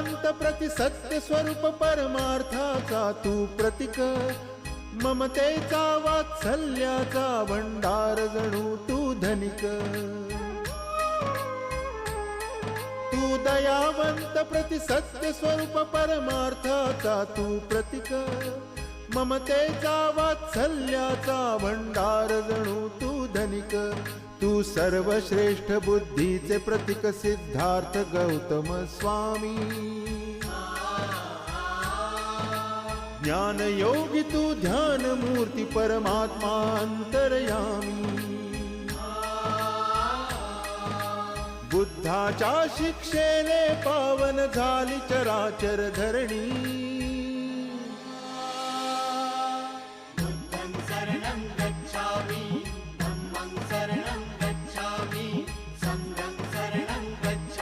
दयावंत प्रति सत्य स्वरूप परमार्थाचा तू प्रतीक, ममतेचा वात्सल्याचा भंडार जणू तू धनिक. तू दयावंत प्रति सत्य स्वरूप परमार्थाचा तू प्रतीक, ममतेचा वात्सल्याचा भंडार जणू तू धनिक. तू सर्वश्रेष्ठ बुद्धीचे प्रतीक सिद्धार्थ गौतम स्वामी. ज्ञान योगी तू ध्यान मूर्ती परमात्मा अंतर्यामी. बुद्धाच्या शिक्षेने पावन झाली चराचर धरणी.